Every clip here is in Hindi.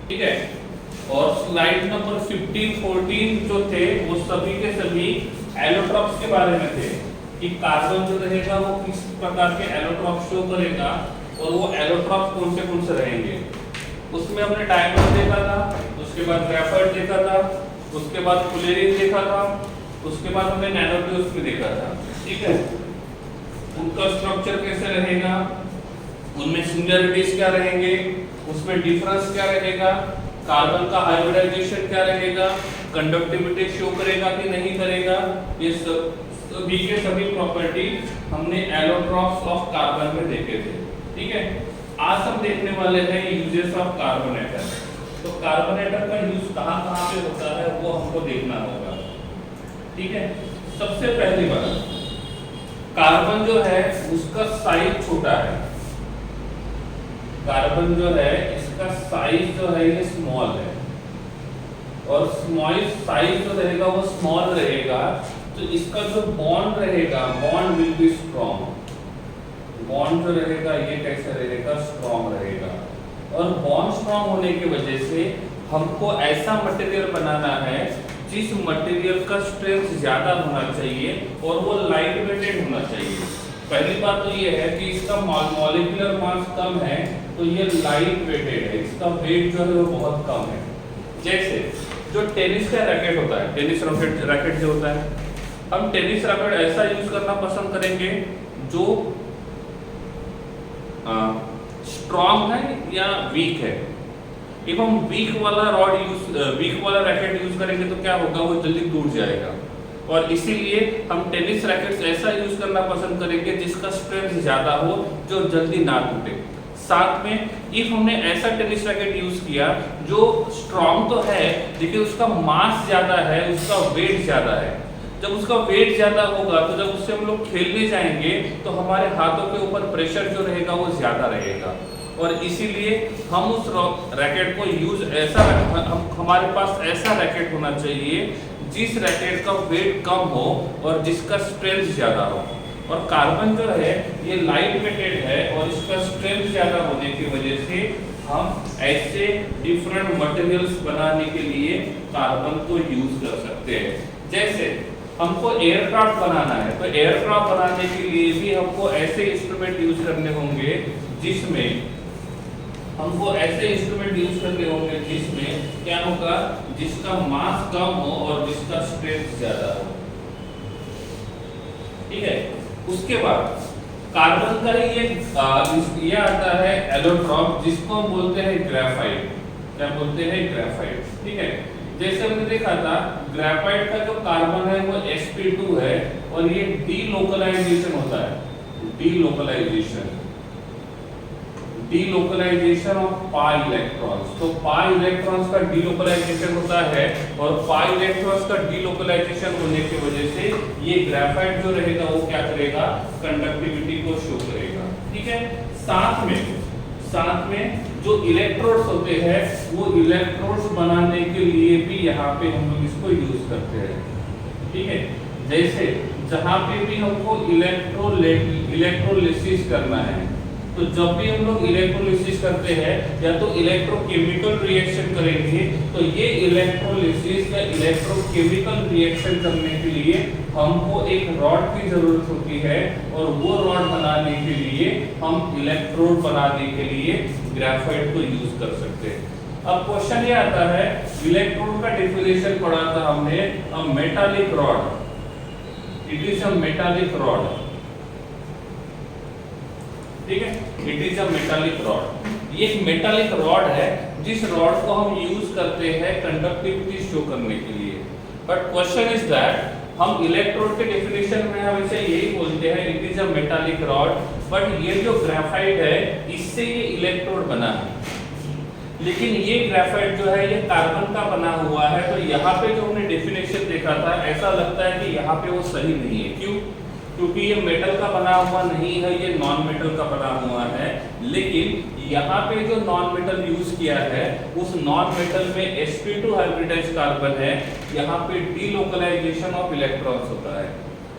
ठीक है। और स्लाइड नंबर 15 14 जो थे वो सभी के सभी एलोट्रॉप्स के बारे में थे कि कार्बन जो रहेगा वो किस प्रकार के एलोट्रॉप शो करेगा और वो एलोट्रॉप कौन से रहेंगे। उसमें हमने डायमंड देखा था, उसके बाद ग्रेफाइट देखा था, उसके बाद फुलेरिन देखा था, उसके बाद हमने नैनोट्यूब्स भी देखा था। ठीक है, उनका स्ट्रक्चर कैसे रहेगा, उनमें सिमिलरिटीज क्या रहेंगे, उसमें डिफरेंस क्या रहेगा, कार्बन का हाइब्रिडाइजेशन क्या रहेगा, कंडक्टिविटी शो करेगा कि नहीं करेगा, ये सभी के सभी प्रॉपर्टी हमने एलोट्रॉप्स ऑफ कार्बन में देखे थे। ठीक है, आज हम देखने वाले हैं यूजेस ऑफ कार्बोनेटर। तो कार्बोनेटर का यूज कहाँ पे होता है वो हमको देखना होगा। ठीक है, सबसे पहली बात, कार्बन जो है उसका साइज छोटा है। कार्बन जो है इसका साइज जो है ये स्मॉल है और स्मॉल साइज जो रहेगा वो स्मॉल रहेगा, तो इसका जो बॉन्ड रहेगा bond will be strong. Bond जो रहेगा ये कैसे रहेगा, स्ट्रॉन्ग रहेगा। और बॉन्ड स्ट्रॉन्ग होने की वजह से हमको ऐसा मटेरियल बनाना है जिस मटेरियल का स्ट्रेंथ ज्यादा होना चाहिए और वो लाइट वेटेड होना चाहिए। पहली बात तो ये है कि इसका मॉलिक्यूलर मास कम है तो ये लाइट वेटेड है, इसका वेट जो है वो बहुत कम है। जैसे जो टेनिस का रैकेट होता है, टेनिस रैकेट जो होता है, हम टेनिस रैकेट ऐसा यूज करना पसंद करेंगे जो स्ट्रॉन्ग है या वीक है। if हम वीक वाला रैकेट यूज करेंगे तो क्या होगा, वो जल्दी टूट जाएगा। और इसीलिए हम टेनिस रैकेट्स ऐसा यूज करना पसंद करेंगे जिसका स्ट्रेंथ ज्यादा हो, जो जल्दी ना टूटे। साथ में इफ हमने ऐसा टेनिस रैकेट यूज किया जो स्ट्रॉन्ग तो है लेकिन उसका मास ज्यादा है, उसका वेट ज्यादा है, जब उसका वेट ज्यादा होगा तो जब उससे हम लोग खेलने जाएंगे तो हमारे हाथों के ऊपर प्रेशर जो रहेगा वो ज्यादा रहेगा। और इसीलिए हम उस रैकेट को यूज ऐसा हमारे पास ऐसा रैकेट होना चाहिए जिस रैकेट का वेट कम हो और जिसका स्ट्रेंथ ज्यादा हो। और कार्बन जो है ये लाइट वेटेड है और इसका स्ट्रेंथ ज्यादा होने की वजह से हम ऐसे डिफरेंट मटेरियल्स बनाने के लिए कार्बन को यूज कर सकते हैं। जैसे हमको एयरक्राफ्ट बनाना है तो एयरक्राफ्ट बनाने के लिए भी हमको ऐसे इंस्ट्रूमेंट यूज करने होंगे जिसमें क्या होगा, जिसका मास कम हो और जिसका स्ट्रेंथ ज्यादा हो। ठीक है, उसके बाद कार्बन का ये आता है एलोट्रॉप, जिसको हम बोलते हैं ग्रेफाइट। क्या बोलते हैं, ग्रेफाइट। ठीक है, जैसे हमने देखा था ग्रेफाइट का जो कार्बन है वो sp2 है और ये डीलोकलाइजेशन होता है, डीलोकलाइजेशन ऑफ पाई इलेक्ट्रॉन्स। तो पाई इलेक्ट्रॉन्स का डीलोकलाइजेशन होता है और पाई इलेक्ट्रॉन्स का डीलोकलाइजेशन होने की वजह से ये ग्रेफाइट जो रहेगा वो क्या करेगा, कंडक्टिविटी को शो करेगा। ठीक है, साथ में जो इलेक्ट्रोड्स होते हैं वो इलेक्ट्रोड्स बनाने के लिए भी यहाँ पे हम लोग इसको यूज करते हैं। ठीक है, जैसे जहाँ पे भी हमको इलेक्ट्रोलिसिस करना है तो जब भी हम लोग इलेक्ट्रोलिसिस करते हैं या तो इलेक्ट्रोकेमिकल रिएक्शन करेंगे तो ये इलेक्ट्रोलिसिस या इलेक्ट्रोकेमिकल रिएक्शन करने के लिए हमको एक रॉड की जरूरत होती है और वो रॉड बनाने के लिए हम इलेक्ट्रोड बनाने के लिए ग्रेफाइट को यूज कर सकते हैं। अब क्वेश्चन ये आता है, इलेक्ट्रोड का डेफिनेशन पढ़ा था हमने, अ metallic rod, it is a metallic rod. ठीक है, it is a metallic rod. ये एक मेटालिक रॉड है जिस रॉड को हम यूज करते हैं कंडक्टिविटी शो करने के लिए। बट क्वेश्चन इज दैट हम इलेक्ट्रोड के डेफिनेशन में हमेशा यही बोलते हैं it is a metallic rod, but ये जो ग्रेफाइट है इससे ये इलेक्ट्रोड बना है, लेकिन ये ग्रेफाइट जो है ये कार्बन का बना हुआ है। तो यहाँ पे जो हमने डेफिनेशन देखा था ऐसा लगता है कि यहाँ पे वो सही नहीं है। क्यों? क्योंकि ये मेटल का बना हुआ नहीं है, ये नॉन मेटल का बना हुआ है। लेकिन यहाँ पे जो नॉन मेटल यूज किया है उस नॉन मेटल में sp2 हाइब्रिडाइज्ड कार्बन है, यहाँ पे डीलोकलाइजेशन ऑफ इलेक्ट्रॉन्स होता है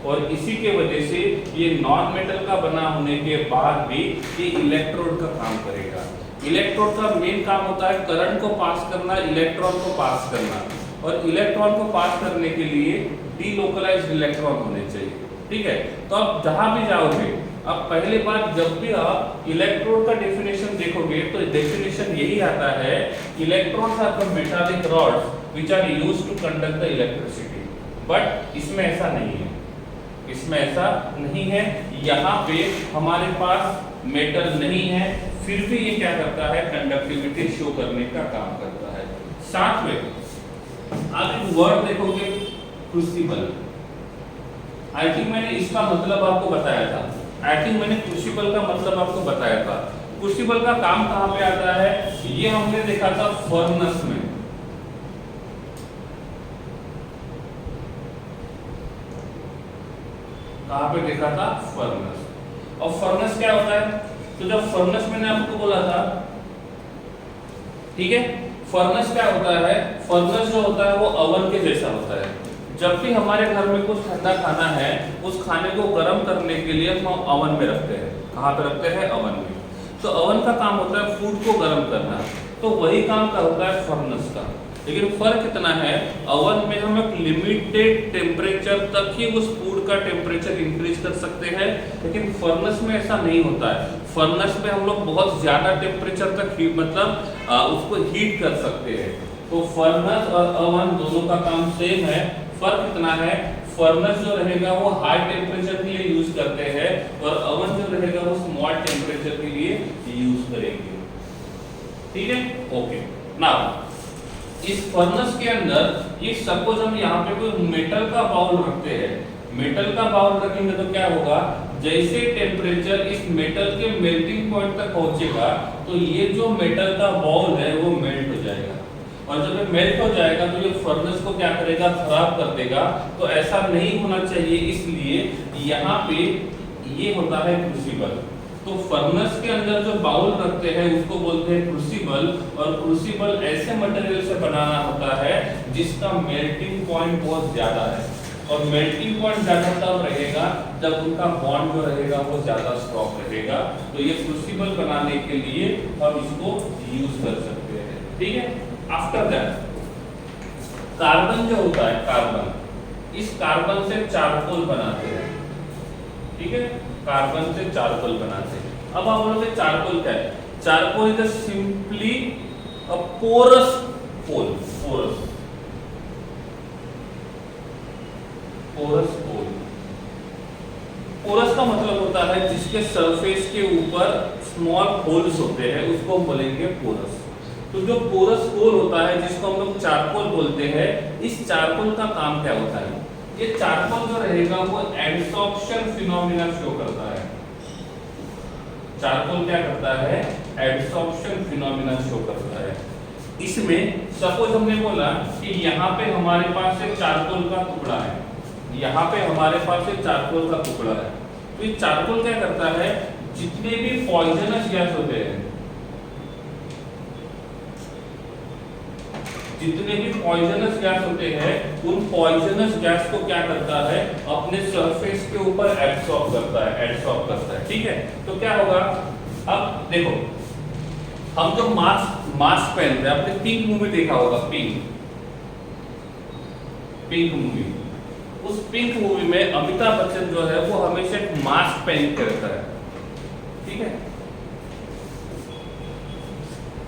और इसी के वजह से ये नॉन मेटल का बना होने के बाद भी ये इलेक्ट्रोड का काम करेगा। इलेक्ट्रोड का मेन काम होता है करंट को पास करना, इलेक्ट्रॉन को पास करना, और इलेक्ट्रॉन को पास करने के लिए डीलोकलाइज्ड इलेक्ट्रॉन होने चाहिए। ठीक है, तो आप जहां भी जाओगे, अब पहली बात जब भी आप इलेक्ट्रोड का डेफिनेशन देखोगे तो डेफिनेशन यही आता है, electrons are the metallic rods which are used to conduct the electricity. But इसमें ऐसा नहीं है, इसमें ऐसा नहीं है। यहाँ पे हमारे पास मेटल नहीं है, फिर भी ये क्या करता है, कंडक्टिविटी शो करने का काम करता है। साथ में आप एक वर्ड देखोगे क्रूसिबल, आई थिंक मैंने इसका मतलब आपको बताया था, आई थिंक मैंने क्रूसिबल का मतलब आपको बताया था। क्रूसिबल का काम कहाँ पे आता है, ये हमने देखा था फर्नेस में। कहाँ पे देखा था, फर्नेस। और फर्नेस क्या होता है, तो जब फर्नेस मैंने आपको बोला था, ठीक है, फर्नेस क्या होता है, फर्नेस जो होता है वो ओवन के जैसा होता है। जब भी हमारे घर में कुछ ठंडा खाना है, उस खाने को गर्म करने के लिए हम ओवन में रखते हैं। कहाँ पे रखते हैं, ओवन में। तो ओवन का काम होता है फूड को गर्म करना, तो वही काम का होता है फर्नेस का। लेकिन फर्क इतना है, ओवन में हम एक लिमिटेड टेम्परेचर तक ही उस फूड का टेम्परेचर इंक्रीज कर सकते हैं, लेकिन फर्नेस में ऐसा नहीं होता है। फर्नेस में हम लोग बहुत ज्यादा टेम्परेचर तक उसको हीट कर सकते हैं। तो फर्नेस और ओवन दोनों का काम सेम है, फर्क इतना है, फर्नेस जो रहेगा वो हाई टेम्परेचर के लिए यूज करते हैं और ओवन जो रहेगा वो स्मॉल टेम्परेचर के लिए यूज करेंगे। ठीक है, ओके। नाउ इस फर्नेस के अंदर ये सपोज हम यहाँ पे कोई मेटल का बाउल रखते हैं, मेटल का बाउल रखेंगे तो क्या होगा, जैसे टेम्परेचर इस मेटल के मेल्टिंग पॉइंट तक पहुंचेगा तो ये जो मेटल का बाउल है वो मेल्ट हो जाएगा, और जब ये मेल्ट हो जाएगा तो ये फर्नेस को क्या करेगा, खराब कर देगा। तो ऐसा नहीं होना चाहिए, इसलिए यहाँ पे ये होता है क्रूसिबल। तो फर्नेस के अंदर जो बाउल रखते हैं उसको बोलते हैं क्रूसिबल, और क्रूसिबल ऐसे मटेरियल से बनाना होता है जिसका मेल्टिंग पॉइंट बहुत ज्यादा है, और मेल्टिंग पॉइंट ज्यादा तब रहेगा जब उनका बॉन्ड जो रहेगा वो ज्यादा स्ट्रॉन्ग रहेगा। तो ये क्रूसिबल बनाने के लिए हम इसको यूज कर सकते हैं। ठीक है, आफ्टर दैट कार्बन जो होता है, कार्बन, इस कार्बन से चारकोल बनाते हैं। ठीक है, कार्बन से चारकोल बनाते हैं। अब आप बोलोगे चारकोल क्या है, charcoal is simply a porous coal, porous coal. Porous का मतलब होता है जिसके सरफेस के ऊपर स्मॉल होल्स होते हैं, उसको हम बोलेंगे पोरस। तो जो पोरस कोल होता है जिसको हम लोग चारकोल बोलते हैं, इस चारकोल का काम क्या होता है, ये चारकोल जो रहेगा वो एडसॉर्प्शन फिनोमिना शो करता है। चारकोल क्या करता है, एडसॉर्प्शन फिनोमिना शो करता है। इसमें सपोज हमने बोला कि यहाँ पे हमारे पास एक चारकोल का टुकड़ा है, यहाँ पे हमारे पास एक चारकोल का टुकड़ा है। तो ये चारकोल क्या करता है, जितने भी पॉइजनस गैस होते हैं, जितने भी पॉइजनस गैस होते हैं, उन पॉइजनस गैस को क्या करता है, अपने सरफेस के ऊपर एब्सॉर्ब करता है। ठीक है, तो क्या होगा, अब देखो हम जो मास्क पहनते हैं, आपने पिंक मूवी देखा होगा, पिंक मूवी, उस पिंक मूवी में अमिताभ बच्चन जो है वो हमेशा एक मास्क पहन के रहता है। ठीक है,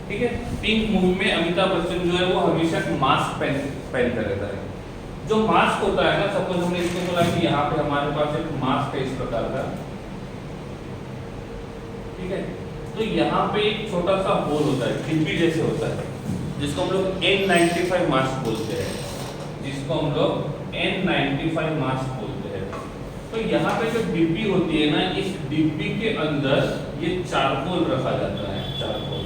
ठीक है, पिंक मूवी में अमिताभ बच्चन जो है वो हमेशा मास्क पहन कर रहता है। जो मास्क होता है ना, सपोज हमने इसको बोला कि यहाँ पे हमारे पास एक मास्क है इस प्रकार का, ठीक है, तो यहाँ पे एक छोटा सा होल होता है, डिब्बी जैसे होता है, जिसको हम लोग N95 मास्क बोलते हैं, जिसको हम लोग N95 मास्क बोलते हैं। तो यहाँ पे जो डिब्बी होती है ना, इस डिब्बी के अंदर ये चारकोल रखा जाता है, चारकोल।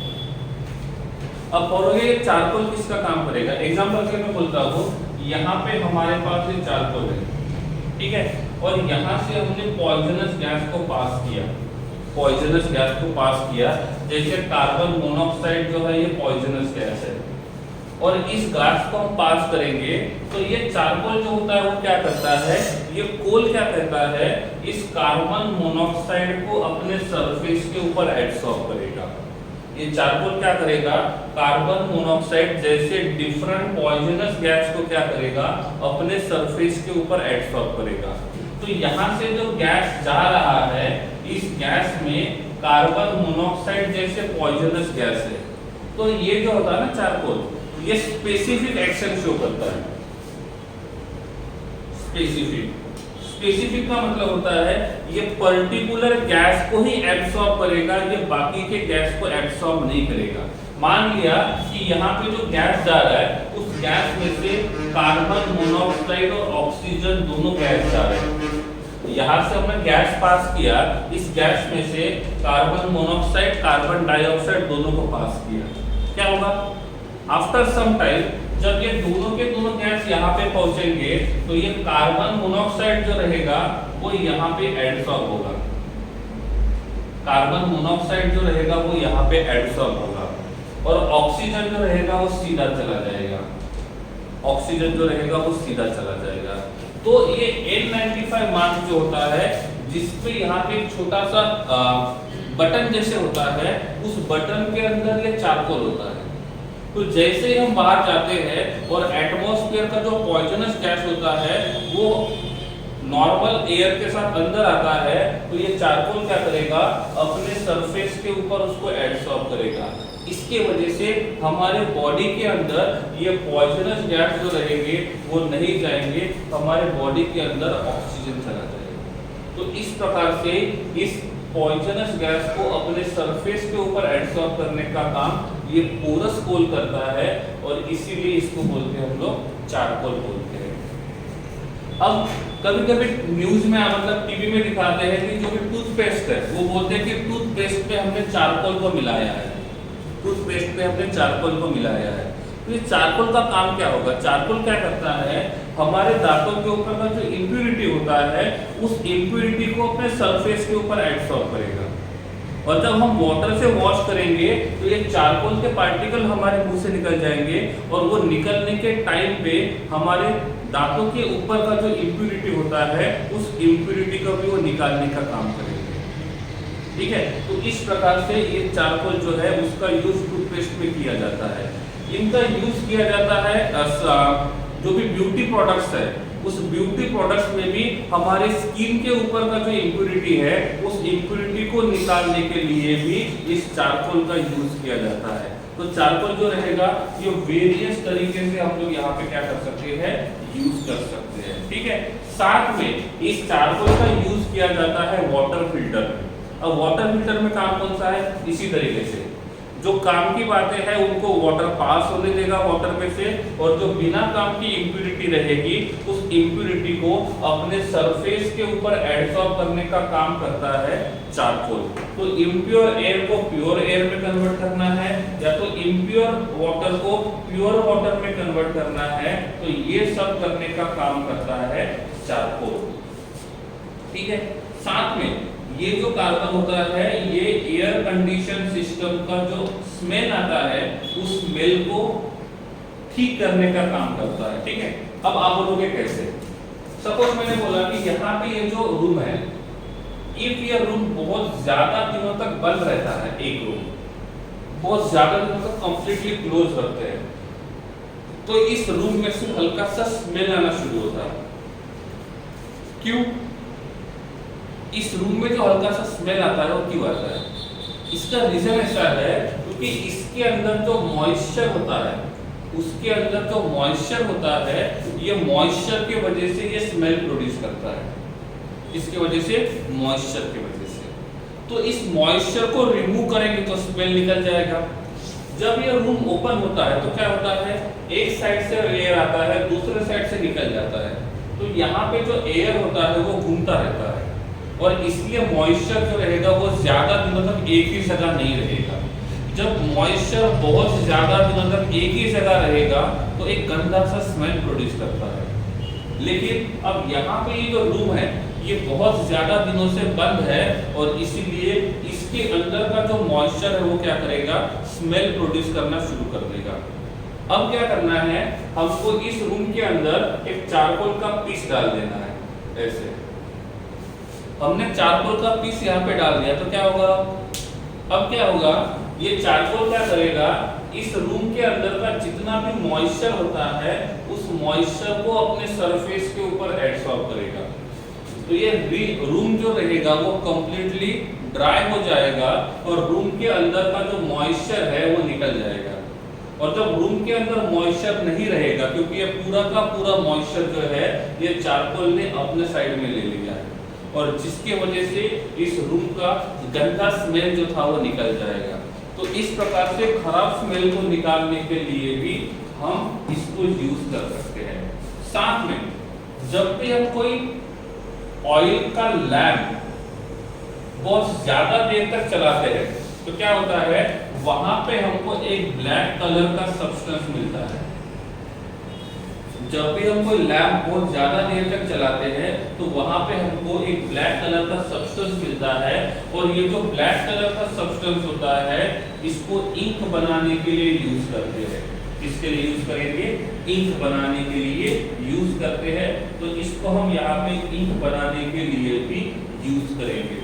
अब बोलोगे ये चारकोल किसका काम करेगा, एग्जांपल के मैं बोलता हूँ, यहाँ पे हमारे पास ये चारकोल है, ठीक है, और यहाँ से हमने पॉइजनस गैस को पास किया, जैसे कार्बन मोनोऑक्साइड जो है ये पॉइजनस गैस है, और इस गैस को हम पास करेंगे तो ये चारकोल जो होता है वो क्या करता है, ये कोल क्या करता है, इस कार्बन मोनोऑक्साइड को अपने सरफेस के ऊपर एब्सॉर्ब करेगा। ये चारकोल क्या करेगा, कार्बन मोनोऑक्साइड जैसे डिफरेंट पॉइजनस गैस को क्या करेगा, अपने सरफेस के ऊपर एब्सॉर्ब करेगा। तो यहाँ से जो गैस जा रहा है, इस गैस में कार्बन मोनोऑक्साइड जैसे पॉइजनस गैस है। तो ये जो होता है ना चारकोल, ये स्पेसिफिक एक्शन शो करता है। स्पेसिफिक का मतलब होता है ये पर्टिकुलर गैस को ही एब्सॉर्ब करेगा, ये बाकी के गैस को एब्सॉर्ब नहीं करेगा। मान लिया कि यहाँ पे जो गैस जा रहा है, उस गैस में से कार्बन मोनोऑक्साइड और ऑक्सीजन दोनों गैस जा रहे हैं। यहाँ से हमने गैस पास किया, इस गैस में से कार्बन मोनोऑक्साइड, कार्बन डाइऑक्साइड दोनों को पास किया। क्या होगा, आफ्टर सम टाइम जब ये दोनों के दोनों गैस यहाँ पे पहुंचेंगे, तो ये कार्बन मोनोऑक्साइड जो रहेगा वो यहाँ पे एडसॉर्ब होगा। कार्बन मोनोऑक्साइड जो रहेगा वो यहाँ पे एडसॉर्ब होगा, और ऑक्सीजन जो रहेगा वो सीधा चला जाएगा। ऑक्सीजन जो रहेगा वो सीधा चला जाएगा। तो ये N95 मार्क जो होता है, जिसपे यहाँ पे एक छोटा सा बटन जैसे होता है, उस बटन के अंदर ये चारकोल होता है। तो जैसे ही हम बाहर जाते हैं और एटमॉस्फेयर का जो पॉइजनस गैस होता है वो नॉर्मल एयर के साथ अंदर आता है, तो ये चारकोल क्या करेगा, अपने सरफेस के ऊपर उसको एब्सॉर्ब करेगा। इसके वजह से हमारे बॉडी के अंदर ये पॉइजनस गैस जो रहेंगे वो नहीं जाएंगे, हमारे बॉडी के अंदर ऑक्सीजन चला जाएगा। तो इस प्रकार से इस पॉइजनस गैस को अपने सरफेस के ऊपर एब्सॉर्ब करने का काम ये पोरस कोल करता है, और इसीलिए इसको बोलते हैं हम लोग चारकोल बोलते हैं। अब कभी-कभी न्यूज में मतलब टीवी में दिखाते हैं कि जो भी टूथपेस्ट है, वो बोलते हैं कि टूथपेस्ट पे हमने चारकोल को मिलाया है, टूथपेस्ट पे हमने चारकोल को मिलाया है। तो ये चारकोल का काम क्या होगा, चारकोल क्या करता है, हमारे दांतों के ऊपर का जो इम्प्यूरिटी होता है, उस इम्प्यूरिटी को अपने सरफेस के ऊपर एब्सॉर्ब करेगा। और जब हम वाटर से वॉश करेंगे तो ये चारकोल के पार्टिकल हमारे मुंह से निकल जाएंगे, और वो निकलने के टाइम पे हमारे दांतों के ऊपर का जो इम्प्यूरिटी होता है, उस इम्प्यूरिटी को भी वो निकालने का काम करेंगे। ठीक है, तो इस प्रकार से ये चारकोल जो है उसका यूज टूथपेस्ट में किया जाता है। इनका यूज किया जाता है जो भी ब्यूटी प्रोडक्ट्स है, उस ब्यूटी प्रोडक्ट्स में भी हमारे स्किन के ऊपर का जो इम्प्यूरिटी है, उस इम्प्यूरिटी को निकालने के लिए भी इस चारकोल का यूज किया जाता है। तो चारकोल जो रहेगा ये वेरियस तरीके से हम लोग यहाँ पे क्या कर सकते हैं, यूज कर सकते हैं। ठीक है, साथ में इस चारकोल का यूज किया जाता है वाटर फिल्टर में। अब वाटर फिल्टर में काम कौन सा है, इसी तरीके से जो काम की बातें हैं उनको वाटर पास होने देगा वाटर में से, और जो बिना काम की इम्प्यूरिटी रहेगी उस इम्प्यूरिटी को अपने सरफेस के ऊपर एब्सॉर्ब करने का काम करता है चारकोल। तो इम्प्योर एयर को प्योर एयर में कन्वर्ट करना है, या तो इम्प्योर वाटर को प्योर वाटर में कन्वर्ट करना है, तो ये सब करने का काम करता है चारकोल। ठीक है, साथ में ये जो कार्बन होता है, ये एयर कंडीशन सिस्टम का जो स्मेल आता है, उस स्मेल को ठीक करने का काम करता है। ठीक है, अब आप बोलोगे कैसे। सपोज मैंने बोला कि यहाँ पे ये जो रूम है, इफ ये रूम बहुत ज्यादा दिनों तक बंद रहता है, एक रूम बहुत ज्यादा दिनों तक कंप्लीटली क्लोज रखते हैं, तो इस रूम में से हल्का सा स्मेल आना शुरू होता है। क्यों? इस रूम में जो हल्का सा स्मेल आता है वो क्यों आता है? इसका रीजन ऐसा है क्योंकि इसके अंदर जो मॉइस्चर होता है, उसके अंदर जो मॉइस्चर होता है, ये मॉइस्चर की वजह से ये स्मेल प्रोड्यूस करता है, इसकी वजह से, मॉइस्चर की वजह से। तो इस मॉइस्चर को रिमूव करेंगे तो स्मेल निकल जाएगा। जब ये रूम ओपन होता है तो क्या होता है, एक साइड से एयर आता है, दूसरे साइड से निकल जाता है, तो यहाँ पे जो एयर होता है वो घूमता रहता है, और इसलिए मॉइस्चर जो रहेगा वो ज्यादा दिनों तक एक ही जगह नहीं रहेगा। जब मॉइस्चर बहुत ज्यादा दिनों तक एक ही जगह रहेगा तो एक गंदा सा स्मेल प्रोड्यूस करता है। लेकिन अब यहाँ पे ये जो रूम है ये बहुत ज्यादा दिनों से बंद है, और इसीलिए इसके अंदर का जो मॉइस्चर है वो क्या करेगा, स्मेल प्रोड्यूस करना शुरू कर देगा। अब क्या करना है, हमको इस रूम के अंदर एक चारकोल का पीस डाल देना है। ऐसे हमने चारकोल का पीस यहाँ पे डाल दिया तो क्या होगा, अब क्या होगा, ये चारकोल क्या करेगा, इस रूम के अंदर का जितना भी मॉइस्चर होता है उस मॉइस्चर को अपने सरफेस के ऊपर एब्सॉर्ब करेगा। तो ये रूम जो रहेगा वो कंप्लीटली ड्राई हो जाएगा और रूम के अंदर का जो मॉइस्चर है वो निकल जाएगा। और जब रूम के अंदर मॉइस्चर नहीं रहेगा, क्योंकि ये पूरा का पूरा मॉइस्चर जो है ये चारकोल ने अपने साइड में ले लिया है, और जिसके वजह से इस रूम का गंदा स्मेल जो था वो निकल जाएगा। तो इस प्रकार से खराब स्मेल को निकालने के लिए भी हम इसको यूज कर सकते हैं। साथ में जब भी हम कोई ऑयल का लैंप बहुत ज्यादा देर तक चलाते हैं तो क्या होता है, वहां पे हमको एक ब्लैक कलर का सब्सटेंस मिलता है। जब भी हम कोई लैंप बहुत ज्यादा देर तक चलाते हैं तो वहां पे हमको एक ब्लैक कलर का सब्सटेंस मिलता है, और ये जो ब्लैक कलर का सब्सटेंस होता है इसको इंक बनाने के लिए यूज करते हैं। किसके लिए यूज करेंगे, इंक बनाने के लिए यूज करते हैं। तो इसको हम यहाँ पे इंक बनाने के लिए भी यूज करेंगे।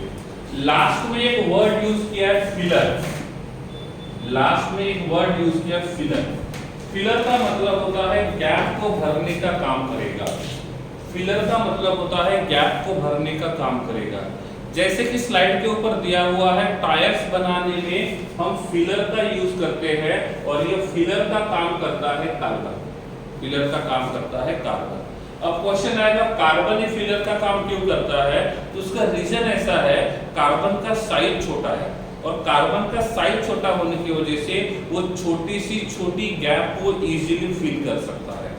लास्ट में एक वर्ड यूज किया है फिलर। लास्ट में एक वर्ड यूज किया फिलर। फिलर का मतलब होता है गैप को भरने का काम करेगा। फिलर का मतलब होता है गैप को भरने का काम करेगा। जैसे कि स्लाइड के ऊपर दिया हुआ है, टायर्स बनाने में हम फिलर का यूज करते हैं, और ये फिलर का काम करता है कार्बन। फिलर का काम करता है कार्बन। अब क्वेश्चन आएगा, कार्बन ही फिलर का काम क्यों करता है? तो उसका रीजन ऐसा है, कार्बन का साइज छोटा है, और कार्बन का साइज छोटा होने की वजह से वो छोटी गैप को इजीली फिल कर सकता है।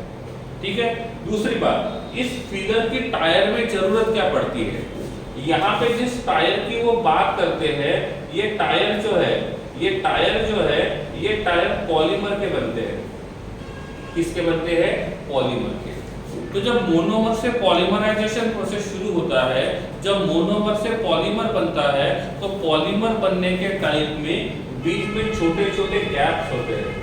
ठीक है। दूसरी बात, इस फिलर की टायर में जरूरत क्या पड़ती है? यहाँ पे जिस टायर की वो बात करते हैं, ये टायर जो है ये टायर पॉलीमर के बनते हैं। किसके बनते हैं? पॉलीमर के। तो जब मोनोमर से पॉलीमराइजेशन प्रोसेस शुरू होता है, जब मोनोमर से पॉलीमर बनता है, तो पॉलीमर बनने के टाइम में बीच में छोटे छोटे गैप्स होते हैं।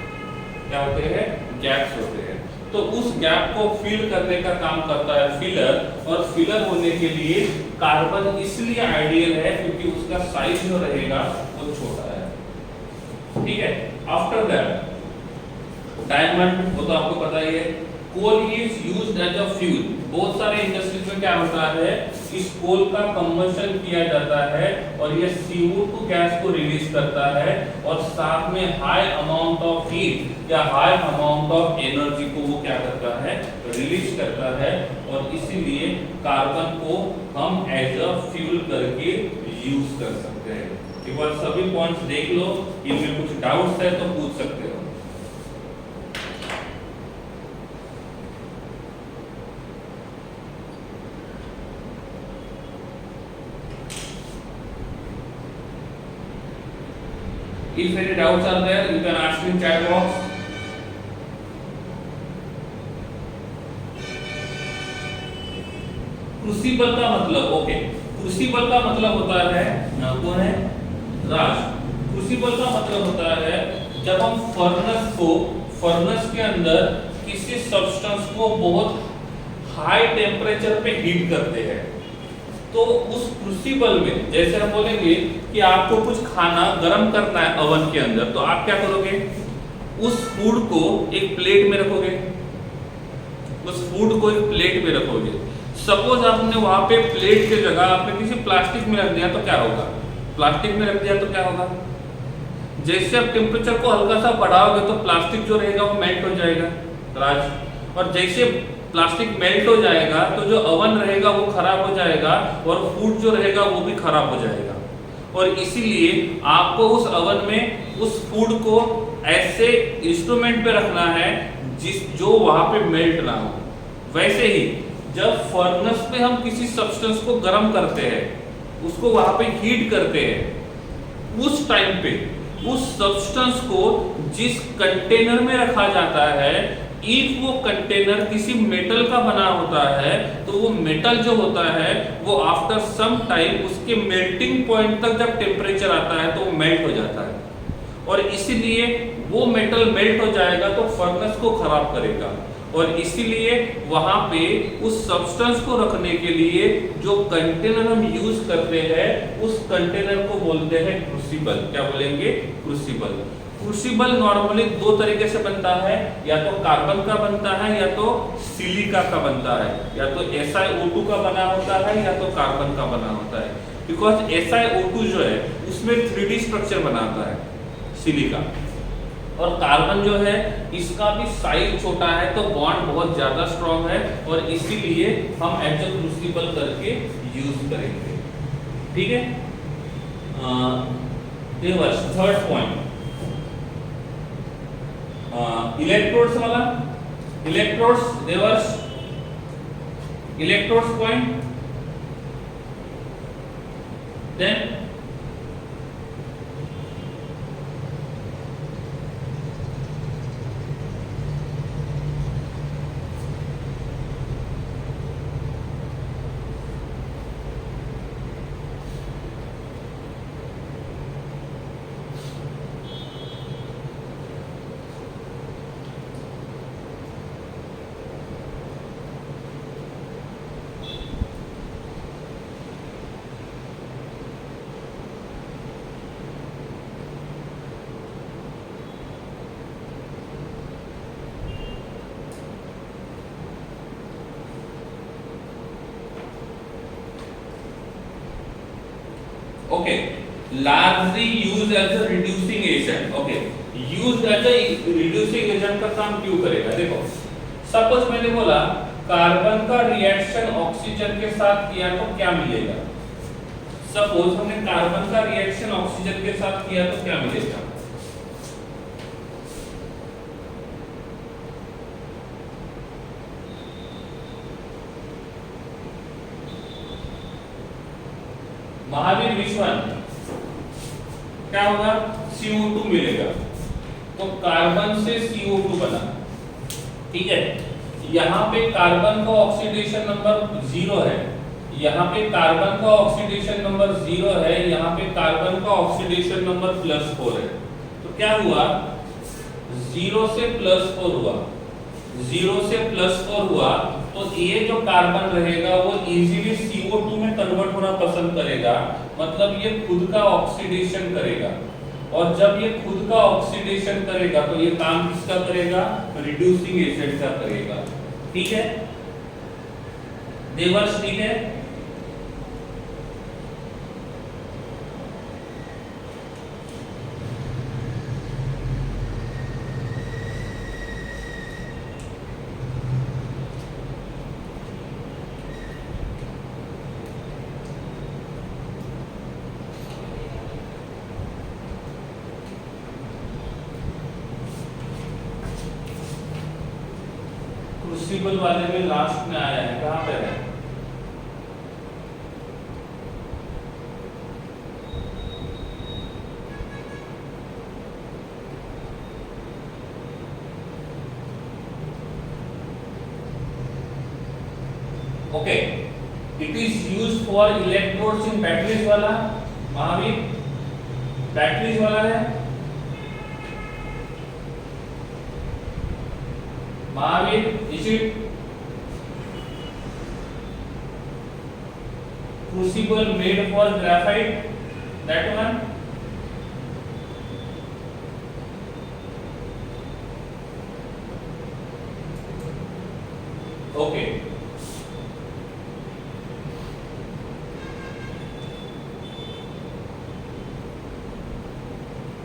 क्या होते हैं? गैप्स होते हैं। तो उस गैप को फिल करने का काम करता है फिलर, और फिलर होने के लिए कार्बन इसलिए आइडियल है क्योंकि उसका साइज जो रहेगा वो छोटा है। ठीक है। आफ्टर दैट डायमंड, वो तो आपको पता ही है। Coal is used as a fuel. बहुत सारे इंडस्ट्रीज में क्या होता है, इस कोल का कंबशन किया जाता है और ये CO2 गैस को रिलीज करता है, और साथ में हाई अमाउंट ऑफ हीट या हाई अमाउंट ऑफ एनर्जी को वो क्या करता है, रिलीज करता है। और इसीलिए कार्बन को हम एज अ फ्यूल करके यूज कर सकते हैं। एक बार सभी पॉइंट्स देख लो, इनमें कुछ डाउट्स है तो पूछ सकते हो। If any doubts are there, you can ask in chat box. Crucible का मतलब, ओके, क्रूसिबल का मतलब होता है, कौन है? राज। क्रूसिबल का मतलब होता है जब हम फर्नेस के अंदर किसी सब्सटेंस को बहुत हाई टेम्परेचर पे हीट करते हैं, तो उस क्रूसिबल में, जैसे हम बोलेंगे कि आपको कुछ खाना गर्म करना है ओवन के अंदर, तो आप क्या करोगे? उस फूड को एक प्लेट में रखोगे। उस फूड को एक प्लेट में रखोगे। सपोज आपने वहां पे प्लेट की जगह आपने किसी प्लास्टिक में रख दिया तो क्या होगा? प्लास्टिक में रख दिया तो क्या होगा? जैसे आप टेम्परेचर को हल्का सा बढ़ाओगे तो प्लास्टिक जो रहेगा वो मेल्ट हो जाएगा, राज। और जैसे प्लास्टिक मेल्ट हो जाएगा तो जो ओवन रहेगा वो खराब हो जाएगा, और फूड जो रहेगा वो भी खराब हो जाएगा। और इसीलिए आपको उस ओवन में उस फूड को ऐसे इंस्ट्रूमेंट पे रखना है जो वहां पे मेल्ट ना हो। वैसे ही जब फर्नेस पे हम किसी सब्सटेंस को गर्म करते हैं, उसको वहां पे हीट करते हैं, उस टाइम पे उस सब्सटेंस को जिस कंटेनर में रखा जाता है, इफ वो कंटेनर किसी मेटल का बना होता है, तो वो मेटल जो होता है वो आफ्टर सम टाइम उसके मेल्टिंग पॉइंट तक जब टेम्परेचर आता है तो वो मेल्ट हो जाता है। और इसीलिए वो मेटल मेल्ट हो जाएगा तो फर्नेस को खराब करेगा। और इसीलिए वहां पे उस सब्सटेंस को रखने के लिए जो कंटेनर हम यूज करते हैं उस कंटेनर को बोलते हैं क्रूसिबल। क्या बोलेंगे? क्रूसिबल। क्रूसिबल नॉर्मली दो तरीके से बनता है, या तो कार्बन का बनता है या तो सिलिका का बनता है, या तो SiO2 का बना होता है या तो कार्बन का बना होता है। बिकॉज SiO2 जो है उसमें 3D स्ट्रक्चर बनाता है सिलिका, और कार्बन जो है इसका भी साइज छोटा है तो बॉन्ड बहुत ज्यादा स्ट्रॉन्ग है, और इसीलिए हम एज अ क्रूसिबल करके यूज करेंगे। ठीक है। थर्ड पॉइंट इलेक्ट्रोड्स वाला, electrodes point, then okay, largely used as a reducing agent। okay, used as a reducing agent का काम क्यों करेगा? देखो, सपोज मैंने बोला कार्बन का रिएक्शन ऑक्सीजन के साथ किया तो क्या मिलेगा? सपोज हमने कार्बन का रिएक्शन ऑक्सीजन के साथ किया तो क्या मिलेगा? महावीर विश्वन क्या होगा? CO2 मिलेगा। तो कार्बन से CO2 बना। ठीक है। यहाँ पे कार्बन का ऑक्सीडेशन नंबर 0 है, यहाँ पे कार्बन का ऑक्सीडेशन नंबर 0 है, यहाँ पे कार्बन का ऑक्सीडेशन नंबर +4 है। तो क्या हुआ? 0 से +4 हुआ, 0 से +4 हुआ, तो ये जो कार्बन रहेगा वो इजीली CO2 में कन्वर्ट होना पसंद करेगा, मतलब ये खुद का ऑक्सीडेशन करेगा, और जब ये खुद का ऑक्सीडेशन करेगा तो ये काम किसका करेगा? रिड्यूसिंग एजेंट का करेगा। ठीक है देवर्ष? ठीक है। क्रूसिबल वाले में लास्ट में आया है, कहां पे है? Okay, it is used for electrodes in batteries वाला। महावीर बैटरीज वाला है। Mahavir is it crucible made for graphite? That one? Okay.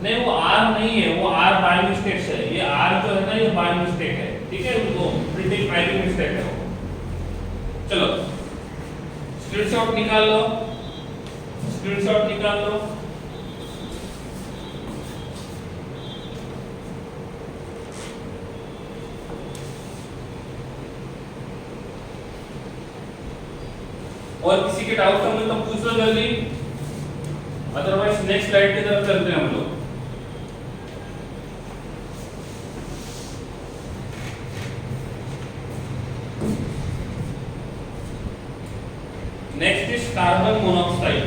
नहीं वो R नहीं है, वो R बाय मिस्टेक है। ये R जो है ना ये बाय मिस्टेक है। ठीक है, वो प्रिंटिंग टाइपिंग मिस्टेक है। चलो स्क्रीनशॉट निकाल लो, स्क्रीनशॉट निकाल लो। और किसी के डाउट होंगे तो पूछ लो जल्दी, अदरवाइज नेक्स्ट स्लाइड की तरफ चलते हैं हम लोग। Next is carbon monoxide.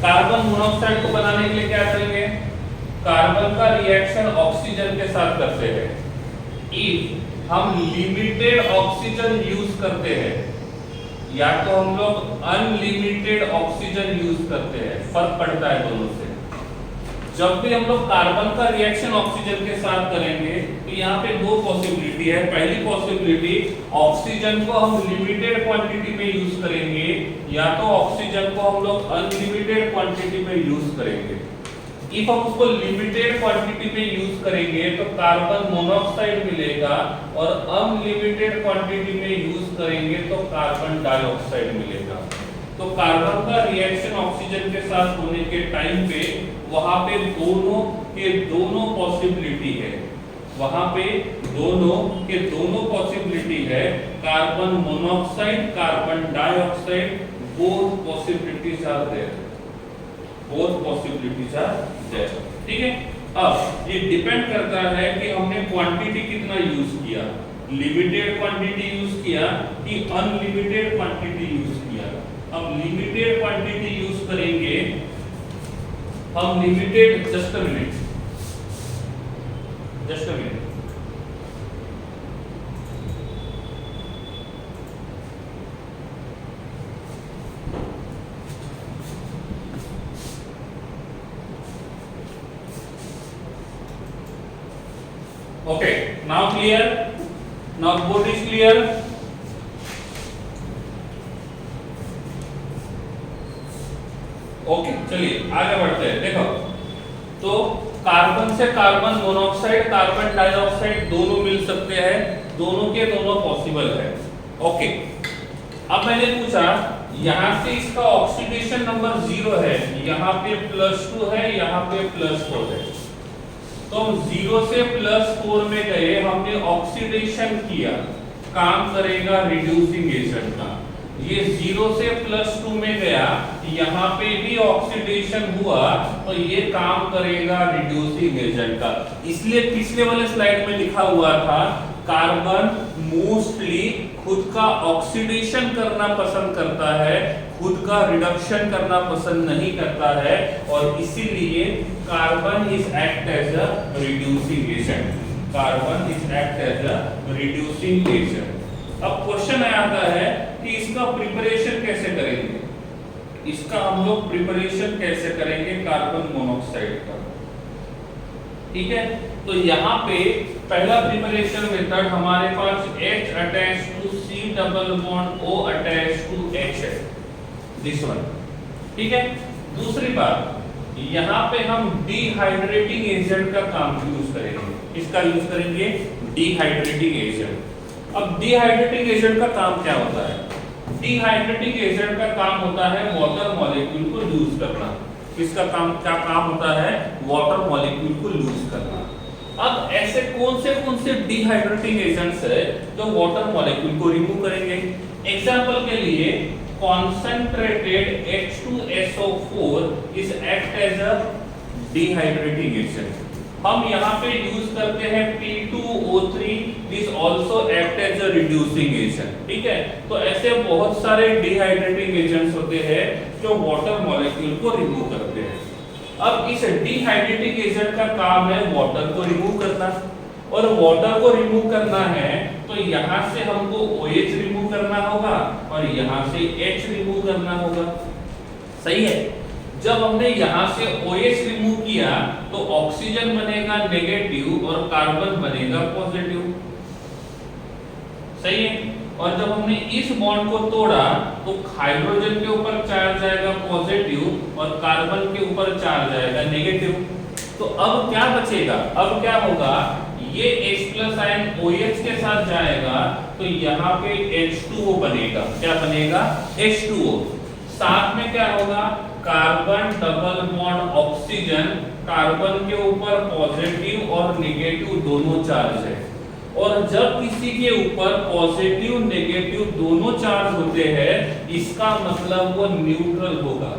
Carbon monoxide को बनाने के लिए क्या करेंगे? कार्बन का रिएक्शन ऑक्सीजन के साथ करते हैं। इफ हम लिमिटेड ऑक्सीजन यूज करते हैं या तो हम लोग अनलिमिटेड ऑक्सीजन यूज करते हैं, फर्क पड़ता है दोनों से। जब भी हम लोग कार्बन का रिएक्शन ऑक्सीजन के साथ करेंगे तो यहाँ पे दो पॉसिबिलिटी है। पहली पॉसिबिलिटी, ऑक्सीजन को हम लिमिटेड क्वांटिटी में यूज करेंगे या तो ऑक्सीजन को हम लोग अनलिमिटेड क्वांटिटी में यूज करेंगे। इफ हम उसको लिमिटेड क्वांटिटी में यूज करेंगे तो कार्बन मोनोऑक्साइड मिलेगा और अनलिमिटेड क्वांटिटी में यूज करेंगे तो कार्बन डाइऑक्साइड मिलेगा। तो कार्बन का रिएक्शन ऑक्सीजन के साथ होने के टाइम पे वहां पे दोनों के दोनों पॉसिबिलिटी है, वहां पे दोनों के दोनों पॉसिबिलिटी है, carbon monoxide, carbon dioxide, both possibilities are there, both possibilities are there. ठीक है, अब ये डिपेंड करता है कि हमने क्वांटिटी कितना यूज किया, लिमिटेड क्वांटिटी यूज किया कि अनलिमिटेड क्वांटिटी यूज किया। अब लिमिटेड क्वांटिटी यूज करेंगे हम, limited, just a minute, just a minute. Okay, now clear, now both is clear. Okay, चलिए आगे बढ़ते हैं। देखो, तो कार्बन से कार्बन मोनोऑक्साइड, कार्बन डाइऑक्साइड दोनों मिल सकते हैं, दोनों के दोनों पॉसिबल है। ओके, अब मैंने पूछा यहाँ से इसका ऑक्सीडेशन नंबर 0 है, यहाँ पे +2 है, यहाँ पे +4 है। तो हम 0 से +4 में गए, हमने ऑक्सीडेशन किया, काम करेगा रिड्यूसिंग एजेंट का। ये 0 से +2 में गया, यहाँ पे भी ऑक्सीडेशन हुआ तो ये काम करेगा रिड्यूसिंग एजेंट का। इसलिए पिछले वाले स्लाइड में लिखा हुआ था कार्बन मोस्टली खुद का ऑक्सीडेशन करना पसंद करता है, खुद का रिडक्शन करना पसंद नहीं करता है, और इसीलिए carbon is act as a reducing agent, carbon is act as a reducing agent. अब क्वेश्चन आता है कि इसका प्रिपरेशन कैसे करेंगे, इसका हम लोग प्रिपरेशन कैसे करेंगे कार्बन मोनोऑक्साइड का। ठीक है, तो यहाँ पे पहला प्रिपरेशन मेथड हमारे पास H attach to C double bond O attach to H है, दिस वन। ठीक है, दूसरी बात, यहाँ पे हम डिहाइड्रेटिंग एजेंट का काम यूज करेंगे। इसका यूज करेंगे डिहाइड्रेटिंग एजेंट। अब डिहाइड्रेटिंग एजेंट का काम क्या होता है? डिहाइड्रेटिंग एजेंट का काम होता है वाटर मॉलिक्यूल को लूज करना। इसका काम क्या काम होता है? वाटर मॉलिक्यूल को लूज करना। अब ऐसे कौन से डिहाइड्रेटिंग एजेंट्स है जो वाटर मॉलिक्यूल को रिमूव करेंगे? एग्जांपल के लिए concentrated H2SO4 is act as a dehydrating agent। हम यहाँ पे यूज करते हैं P2O3, this also act as a reducing agent. ठीक है, तो ऐसे बहुत सारे डिहाइड्रेटिंग एजेंट्स होते हैं जो वाटर मॉलिक्यूल को रिमूव करते हैं। अब इस डिहाइड्रेटिंग एजेंट का काम है वाटर को रिमूव करना, और वाटर को रिमूव करना है तो यहाँ से हमको OH रिमूव करना होगा और यहाँ से H रिमूव करना होगा। सही है, जब हमने यहाँ से OH रिमूव किया तो ऑक्सीजन बनेगा नेगेटिव और कार्बन बनेगा पॉजिटिव। सही है, और जब हमने इस बॉन्ड को तोड़ा तो हाइड्रोजन के ऊपर चार्ज आएगा पॉजिटिव और कार्बन के ऊपर चार्ज आएगा नेगेटिव। तो अब क्या बचेगा? अब क्या होगा, ये H+ आयन OH के साथ जाएगा तो यहाँ पे H2O बनेगा। क्या बनेगा? H2O। साथ में क्या होगा, carbon double bond oxygen, carbon के ऊपर पॉजिटिव और नेगेटिव दोनों चार्ज है, और जब किसी के ऊपर पॉजिटिव नेगेटिव दोनों चार्ज होते हैं इसका मतलब वो न्यूट्रल होगा,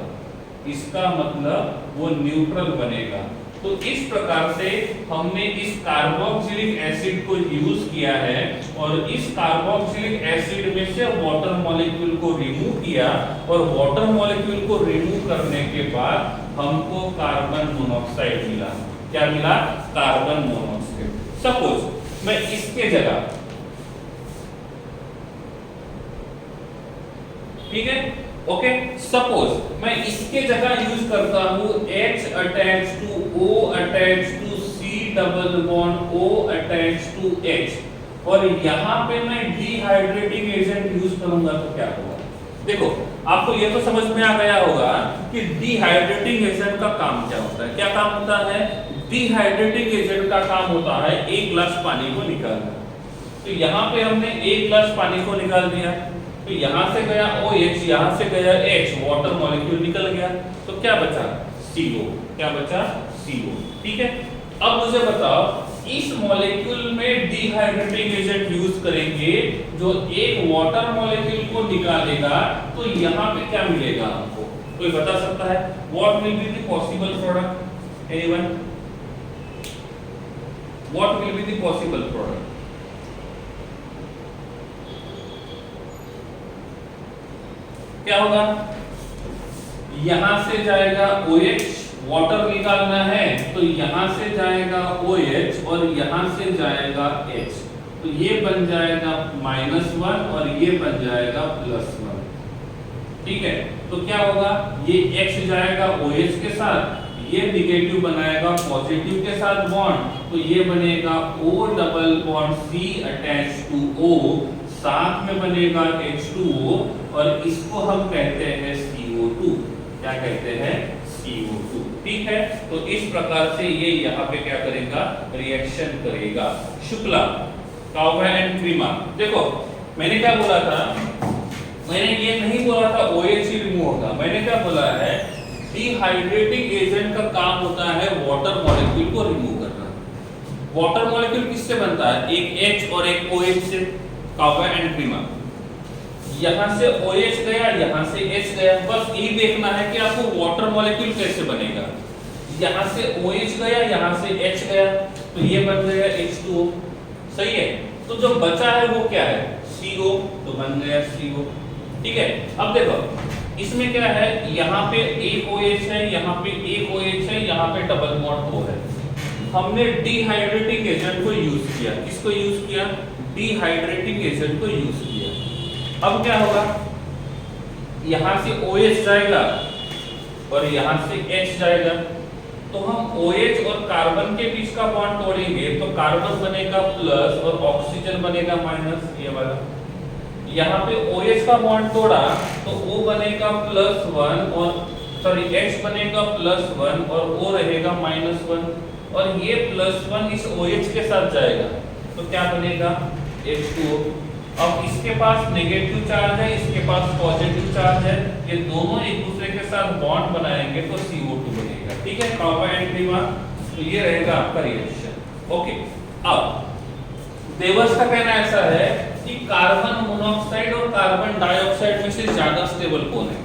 इसका मतलब वो न्यूट्रल बनेगा। तो इस प्रकार से हमने इस कार्बोक्सिलिक एसिड को यूज किया है और इस कार्बोक्सिलिक एसिड में से वाटर मॉलिक्यूल को रिमूव किया, और वाटर मॉलिक्यूल को रिमूव करने के बाद हमको कार्बन मोनोऑक्साइड मिला। क्या मिला? Carbon monoxide. सपोज मैं इसके जगह ठीक है, ओके। सपोज मैं इसके जगह यूज करता हूं H attach to O attach to C double bond O attach to H, और यहां पे मैं डिहाइड्रेटिंग एजेंट यूज करूंगा तो क्या होगा? देखो आपको ये तो समझ में आ गया होगा कि डिहाइड्रेटिंग एजेंट का काम क्या होता है। क्या काम होता है? डिहाइड्रेटिंग एजेंट का काम होता है एक गिलास पानी को निकालना। तो यहाँ पे हमने एक गिलास पानी को निकाल दिया, तो यहाँ से गया OH, यहाँ से गया H, वाटर मॉलिक्यूल निकल गया, तो क्या बचा? CO। क्या बचा? CO। ठीक है, अब मुझे बताओ इस मॉलिक्यूल में डिहाइड्रेटिंग एजेंट यूज करेंगे जो एक वाटर मॉलिक्यूल को निकालेगा, तो यहाँ पे क्या मिलेगा हमको? कोई बता सकता है? What will be the possible product? Anyone? What will be the possible product? क्या होगा? यहां से जाएगा OH, वाटर निकालना है तो यहां से जाएगा OH और यहां से जाएगा H, तो ये बन जाएगा -1 और ये बन जाएगा +1। ठीक है, तो क्या होगा? ये H जाएगा OH के साथ, ये निगेटिव बनाएगा पॉजिटिव के साथ बॉन्ड, तो ये बनेगा O double bond C attach to O, साथ में बनेगा H2O, और इसको हम कहते हैं CO2। क्या कहते हैं? CO2। ठीक है, तो इस प्रकार से ये यहाँ पे क्या करेगा? रिएक्शन करेगा। शुक्ला, काउवा एंड क्रीमा। देखो मैंने क्या बोला था? मैंने ये नहीं बोला था OH ही रिमूव होगा। मैंने क्या बोला है? डिहाइड्रेटिंग एजेंट का काम होता है वाटर मॉलिक्यूल को रिमूव करना। वाटर मॉलिक्यूल किससे बनता है? एक H और एक OH से। काउवा एंड क्रीमा, यहां से OH गया, यहां से H गया, बस ये देखना है कि आपको वाटर मॉलिक्यूल कैसे बनेगा। यहां से OH गया, यहां से H गया, तो ये बन गया H2O। सही है, तो जो बचा है वो क्या है? CO, तो बन गया CO। ठीक है, अब देखो इसमें क्या है? यहाँ पे एक OH है, यहाँ पे एक OH है, यहाँ पे डबल बॉन्ड O है। हमने डिहाइड्रेटिंग एजेंट को यूज किया। किसको यूज किया? डिहाइड्रेटिंग एजेंट को यूज किया। अब क्या होगा? यहां से OH जाएगा और यहां से H जाएगा, तो हम OH और कार्बन के बीच का बॉन्ड तोड़ेंगे तो कार्बन बनेगा प्लस और ऑक्सीजन बनेगा माइनस, ये वाला। यहाँ पे OH का बॉन्ड तोड़ा तो O बनेगा +1 और सॉरी H बनेगा +1 और O रहेगा -1, और ये +1 इस OH के साथ जाएगा तो क्या बनेगा? H2O। अब इसके पास नेगेटिव चार्ज है, इसके पास पॉजिटिव चार्ज है, ये दोनों एक दूसरे के साथ बॉन्ड बनाएंगे तो CO2 बनेगा। ठीक है, काउवा एंड क्रीमा, तो ये रहेगा आपका रिएक्शन। ओके, अब देवर्स का कहना ऐसा है कि कार्बन मोनोऑक्साइड और कार्बन डाइऑक्साइड में से ज्यादा स्टेबल कौन है?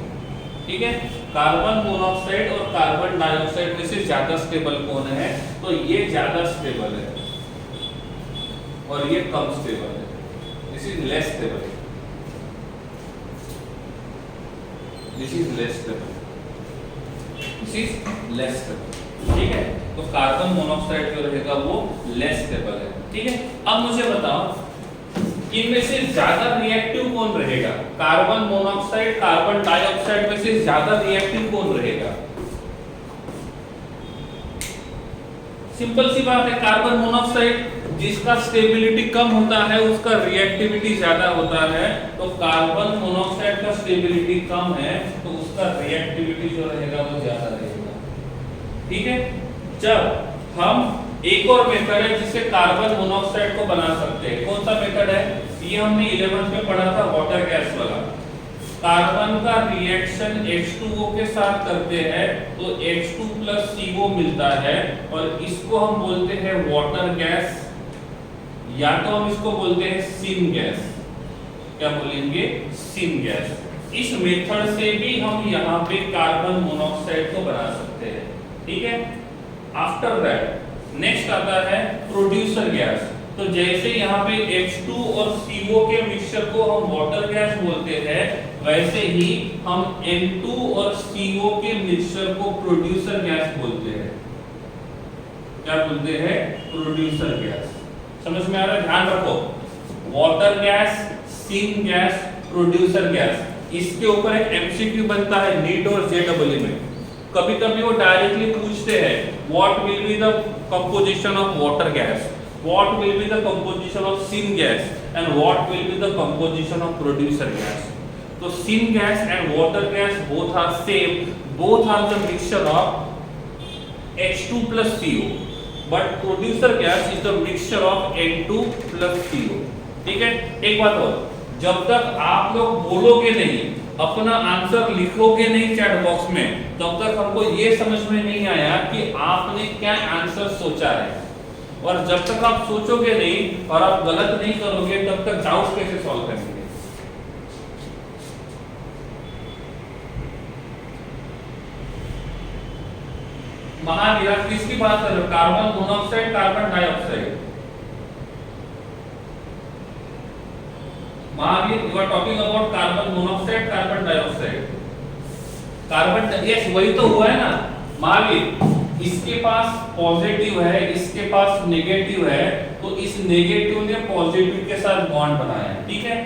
ठीक है, कार्बन मोनोऑक्साइड और कार्बन डाइऑक्साइड में से ज्यादा स्टेबल कौन है? तो ये ज्यादा स्टेबल है और ये कम स्टेबल है। This is less stable, this is less stable, this is less stable. ठीक है, तो कार्बन मोनोऑक्साइड जो रहेगा वो लेस स्टेबल है। ठीक है, अब मुझे बताओ इनमें से ज्यादा रिएक्टिव कौन रहेगा? कार्बन मोनोऑक्साइड, कार्बन डाइऑक्साइड में से ज्यादा रिएक्टिव कौन रहेगा? सिंपल सी बात है, कार्बन मोनोऑक्साइड। जिसका स्टेबिलिटी कम होता है उसका रिएक्टिविटी ज्यादा होता है, तो कार्बन मोनोऑक्साइड का स्टेबिलिटी कम है तो उसका रिएक्टिविटी जो रहेगा वो ज्यादा रहेगा। ठीक है, जब हम एक और मेथड है जिससे कार्बन मोनोऑक्साइड को बना सकते हैं। कौन सा मेथड है? ये हमने 11th में पढ़ा था, वाटर गैस वाला। कार्बन का रिएक्शन H2O के साथ करते हैं तो H2 + CO मिलता है, और इसको हम बोलते हैं वाटर गैस, या तो हम इसको बोलते हैं सिन गैस। क्या बोलेंगे? Syn gas. इस मेथड से भी हम यहाँ पे कार्बन मोनोऑक्साइड को बना सकते हैं। ठीक है, आफ्टर दैट नेक्स्ट आता है प्रोड्यूसर गैस। तो जैसे यहाँ पे H2 और CO के मिक्सचर को हम वाटर गैस बोलते हैं, वैसे ही हम N2 और CO के मिक्सचर को प्रोड्यूसर गैस बोलते हैं। क्या बोलते हैं? Producer gas. समझ में आ रहा है? ध्यान रखो, water gas, syn gas, producer gas. इसके ऊपर एक एमसीक्यू बनता है नीट और जेडब्ल्यू में। कभी कभी वो डायरेक्टली पूछते हैं what will be the composition of water gas, what will be the composition of syn gas and what will be the composition of producer gas. तो syn gas and water gas both are same, both are the mixture of H2 plus CO, but producer gas is the mixture of N2 plus CO। ठीक है, एक बात और, जब तक आप लोग बोलोगे नहीं, अपना आंसर लिखोगे नहीं चैट बॉक्स में, तब तक हमको ये समझ में नहीं आया कि आपने क्या आंसर सोचा है। और जब तक आप सोचोगे नहीं और आप गलत नहीं करोगे, तब तक डाउट कैसे सॉल्व करेंगे। महावीर, आप किसकी बात कर रहे हो? Carbon monoxide, carbon dioxide? Mahavir, you are talking about carbon monoxide, carbon dioxide. Carbon, yes वही तो हुआ है ना महावीर। इसके पास पॉजिटिव है, इसके पास नेगेटिव है, तो इस नेगेटिव ने पॉजिटिव के साथ बॉन्ड बनाया है। ठीक है,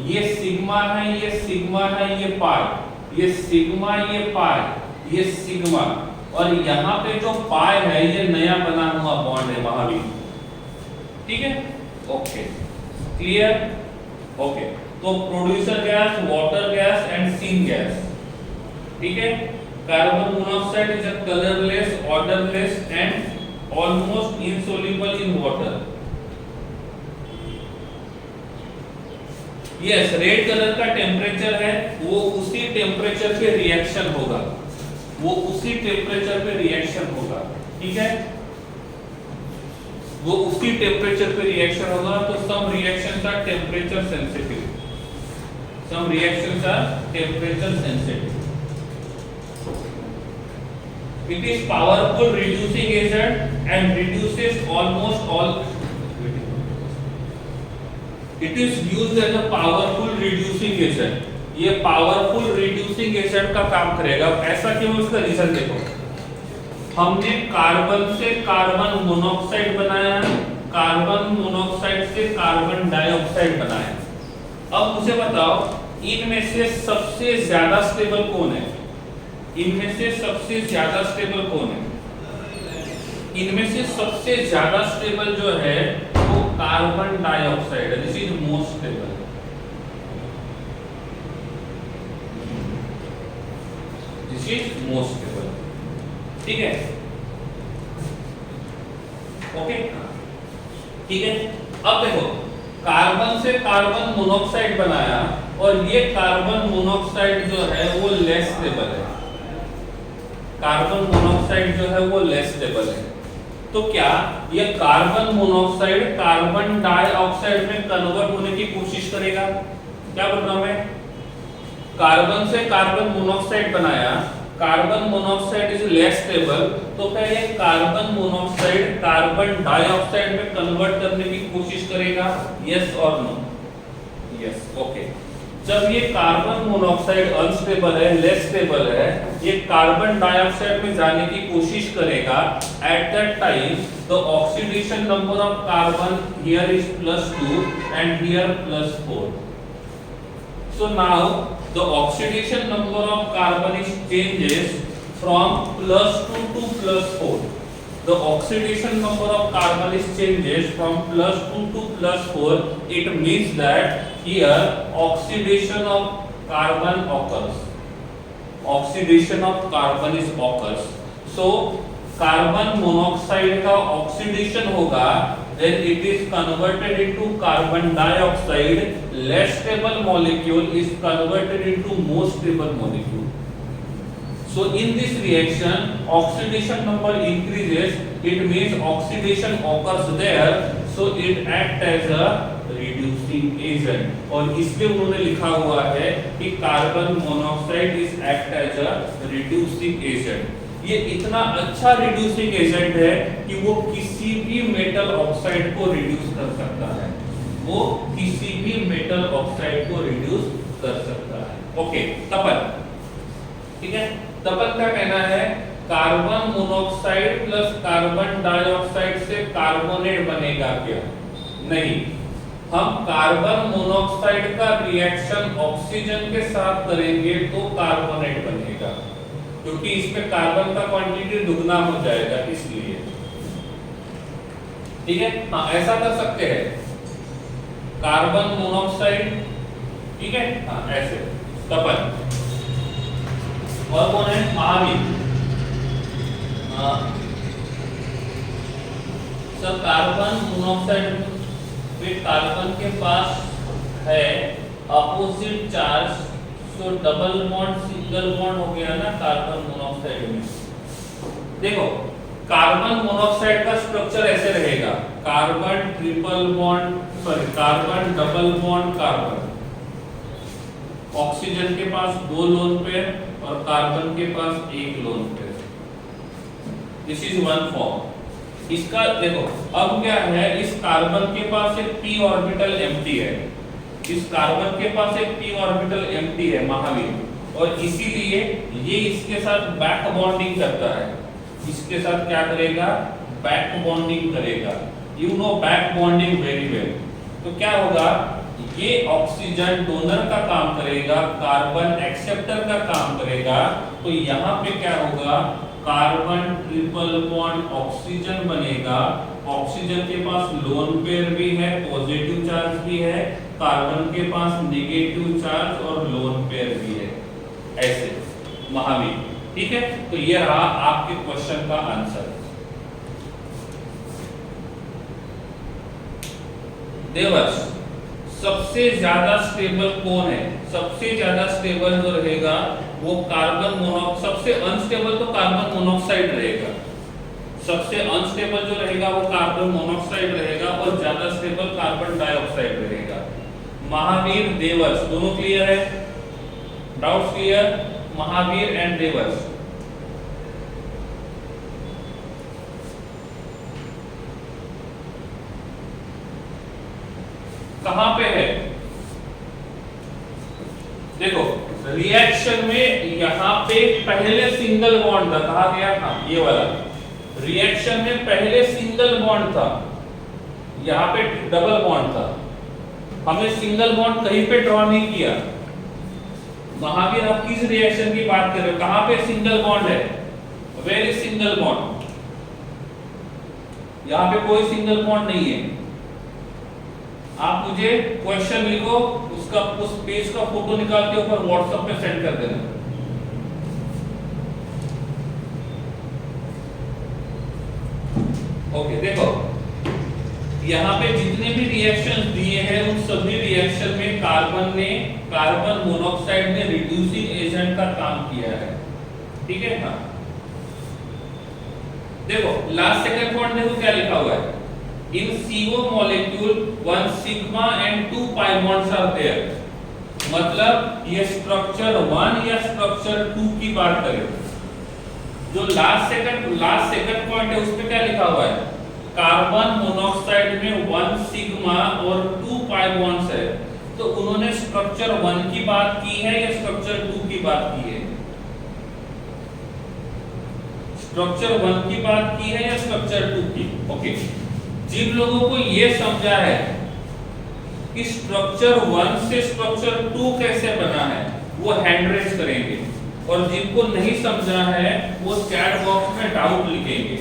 ये सिग्मा है, ये सिग्मा है, ये पाई, ये सिग्मा, ये पाई, ये सिग्मा, और यहाँ पे जो पाई है ये नया बना हुआ बॉन्ड है महावीर। ठीक है, ओके, क्लियर, ओके। तो producer gas, water gas and syn gas. ठीक है, carbon monoxide is a colourless, odourless and almost insoluble in water. Yes, red colour का टेम्परेचर है, वो उसी टेम्परेचर पे रिएक्शन होगा, वो उसी टेम्परेचर पे रिएक्शन होगा। ठीक है, वो उसी टेम्परेचर पे रिएक्शन होगा। तो some reactions are temperature sensitive, some reactions are temperature sensitive. It is powerful reducing agent and reduces almost all, it is used as a powerful reducing agent. ये पावरफुल रिड्यूसिंग एजेंट का काम करेगा। ऐसा क्यों? उसका रीजन देखो, हमने कार्बन से कार्बन मोनोऑक्साइड बनाया, कार्बन मोनोऑक्साइड से कार्बन डाइऑक्साइड बनाया। अब मुझे बताओ, इनमें से सबसे ज्यादा स्टेबल कौन है? इनमें से सबसे ज्यादा स्टेबल कौन है? इनमें से सबसे ज्यादा स्टेबल जो है वो कार्बन डाइऑक्साइड है। This is most stable. This is most stable। ठीक है, ओके, ठीक है। अब देखो, कार्बन से कार्बन मोनोऑक्साइड बनाया और ये कार्बन मोनोऑक्साइड जो है वो लेस स्टेबल है। कार्बन मोनोऑक्साइड जो है वो लेस स्टेबल है। तो क्या ये कार्बन मोनोऑक्साइड कार्बन डाइऑक्साइड में कन्वर्ट होने की कोशिश करेगा? क्या बोल रहा हूं मैं? कार्बन से कार्बन मोनोऑक्साइड बनाया, carbon monoxide is less stable, तो क्या ये कार्बन मोनोऑक्साइड कार्बन डाइऑक्साइड में कन्वर्ट करने की कोशिश करेगा? यस और नो? Yes, okay. जब ये कार्बन मोनोऑक्साइड अनस्टेबल है, लेस स्टेबल है, ये कार्बन डाइऑक्साइड में जाने की कोशिश करेगा, at that time the oxidation number of carbon here is +2 and here +4। So now the oxidation number of carbon is changes from +2 to +4. The oxidation number of carbon is changes from +2 to +4. It means that here oxidation of carbon occurs. Oxidation of carbon is occurs. So carbon monoxide का ऑक्सीडेशन होगा, then it is converted into carbon dioxide. Less stable molecule is converted into more stable molecule. So in this reaction, oxidation number increases. It means oxidation occurs there. So it acts as a reducing agent. और इसलिए उन्होंने लिखा हुआ है कि carbon monoxide is act as a reducing agent. ये इतना अच्छा रिड्यूसिंग एजेंट है कि वो किसी भी मेटल ऑक्साइड को रिड्यूस कर सकता है, वो किसी भी मेटल ऑक्साइड को रिड्यूस कर सकता है। ओके, तपन, ठीक है। तपन का कहना है carbon monoxide plus carbon dioxide से कार्बोनेट बनेगा क्या? नहीं, हम कार्बन मोनोऑक्साइड का रिएक्शन ऑक्सीजन के साथ करेंगे तो कार्बोनेट बनेगा, क्योंकि इसमें कार्बन का क्वांटिटी दुगना हो जाएगा इसलिए। ठीक है, हाँ ऐसा कर सकते हैं, कार्बन मोनोऑक्साइड, ठीक है, हाँ ऐसे कपल। और कौन है? महावीर। सर कार्बन मोनोऑक्साइड में कार्बन के पास है अपोजिट चार्ज, सो डबल बॉन्ड सिंगल बॉन्ड हो गया ना कार्बन मोनोऑक्साइड में। देखो कार्बन मोनोऑक्साइड का स्ट्रक्चर ऐसे रहेगा, carbon triple bond, sorry carbon double bond carbon, oxygen के पास 2 लोन पेयर और कार्बन के पास 1 lone pair. This is one form. इसका देखो अब क्या है, इस कार्बन के पास एक p ऑर्बिटल एम्प्टी है, इस कार्बन के पास एक p ऑर्बिटल एम्प्टी है महावीर, और इसीलिए ये इसके साथ बैक बॉन्डिंग करता है, इसके साथ क्या करेगा? बैक बॉन्डिंग करेगा। You know back bonding very well. तो क्या होगा, ये ऑक्सीजन डोनर का काम करेगा, कार्बन एक्सेप्टर का काम करेगा, तो यहाँ पे क्या होगा, कार्बन ट्रिपल बॉन्ड ऑक्सीजन बनेगा, ऑक्सीजन के पास लोन पेयर भी है, पॉजिटिव चार्ज भी है, कार्बन के पास नेगेटिव चार्ज और लोन पेयर भी है, ऐसे महावीर। ठीक है, तो ये रहा आपके क्वेश्चन का आंसर। देवर्ष, सबसे ज्यादा स्टेबल कौन है? सबसे ज्यादा स्टेबल जो रहेगा वो कार्बन मोनोऑक्साइड, सबसे अनस्टेबल तो कार्बन मोनोऑक्साइड रहेगा, सबसे अनस्टेबल जो रहेगा वो कार्बन मोनोऑक्साइड रहेगा, और ज्यादा स्टेबल कार्बन डाइऑक्साइड रहेगा। महावीर, देवर्ष दोनों क्लियर है? Doubts clear? Mahavir and Devarsh. कहां पे है? देखो रिएक्शन में यहां पे पहले सिंगल बॉन्ड था, कहा गया था ये वाला, रिएक्शन में पहले सिंगल बॉन्ड था, यहां पे डबल बॉन्ड था, हमने सिंगल बॉन्ड कहीं पे ड्रॉ नहीं किया। महावीर आप किस रिएक्शन की बात कर रहे हो? कहां पे सिंगल बॉन्ड है? वेरी सिंगल बॉन्ड, यहां पे कोई सिंगल बॉन्ड नहीं है। आप मुझे क्वेश्चन लिखो, उसका उस पेज का फोटो निकाल के ऊपर व्हाट्सएप पे सेंड कर देना। ओके, देखो यहाँ पे जितने भी रिएक्शंस दिए हैं उन सभी रिएक्शन में कार्बन मोनोऑक्साइड ने रिड्यूसिंग एजेंट का काम किया है। ठीक है, हाँ देखो लास्ट सेकंड पॉइंट देखो क्या लिखा हुआ है, in CO molecule 1 sigma and 2 pi bonds are there। मतलब ये स्ट्रक्चर 1 या स्ट्रक्चर 2 की बात करें, जो लास्ट सेकंड पॉइंट है उस पे क्या लिखा हुआ है, कार्बन मोनोऑक्साइड में 1 सिग्मा और 2 पाई बॉन्ड्स है, तो उन्होंने स्ट्रक्चर 1 की बात की है या स्ट्रक्चर 2 की बात की है? स्ट्रक्चर 1 की बात की है या स्ट्रक्चर 2 की? ओके, जिन लोगों को ये समझा है कि स्ट्रक्चर 1 से स्ट्रक्चर 2 कैसे बना है वो हैंड रेज करेंगे, और जिनको नहीं समझा है वो चैट बॉक्स में डाउट लिखेंगे।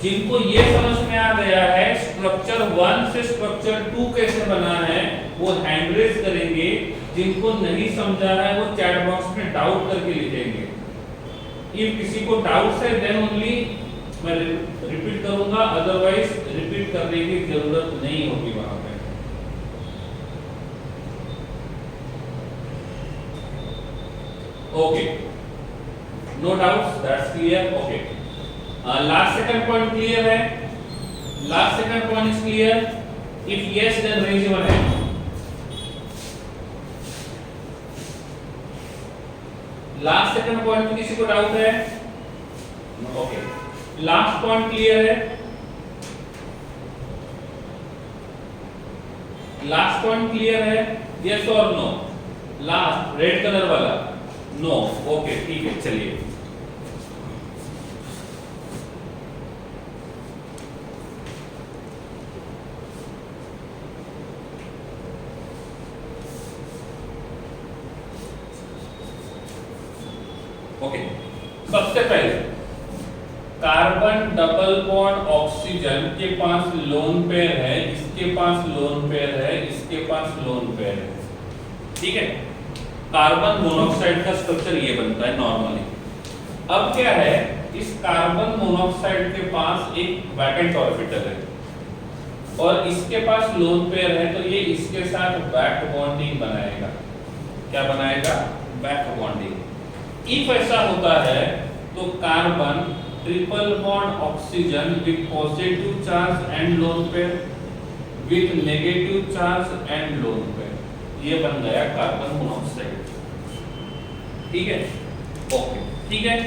जिनको ये समझ में आ गया है स्ट्रक्चर 1 से स्ट्रक्चर 2 कैसे बना है वो हैंड रेज करेंगे, जिनको नहीं समझा है वो चैट बॉक्स में डाउट करके लिखेंगे। इफ किसी को डाउट है देन ओनली मैं रिपीट करूंगा, अदरवाइज रिपीट करने की जरूरत नहीं होगी वहां पे। Okay, no doubts, that's clear. Okay, last second point clear है? Last second point is clear? If yes then raise your hand. Last second point में किसी को डाउट है? ओके, लास्ट पॉइंट क्लियर है? लास्ट पॉइंट क्लियर है? यस और नो? लास्ट रेड कलर वाला नो। ओके ठीक है, चलिए ओके, सबसे पहले कार्बन डबल बॉन्ड ऑक्सीजन के पास लोन पेयर है, इसके पास लोन पेयर है, इसके पास लोन पेयर है, ठीक है। कार्बन मोनोऑक्साइड का स्ट्रक्चर ये बनता है नॉर्मली। अब क्या है, इस कार्बन मोनोऑक्साइड के पास एक वैकेंट ऑर्बिटल है और इसके पास लोन पेयर है, तो ये इसके साथ बैक बॉन्डिंग बनाएगा। क्या बनाएगा? Back bonding. इफ ऐसा होता है तो carbon triple bond oxygen with positive charge and lone pair with negative charge and lone pair, ये बन गया कार्बन मोनोऑक्साइड, ठीक है। ओके, ठीक है।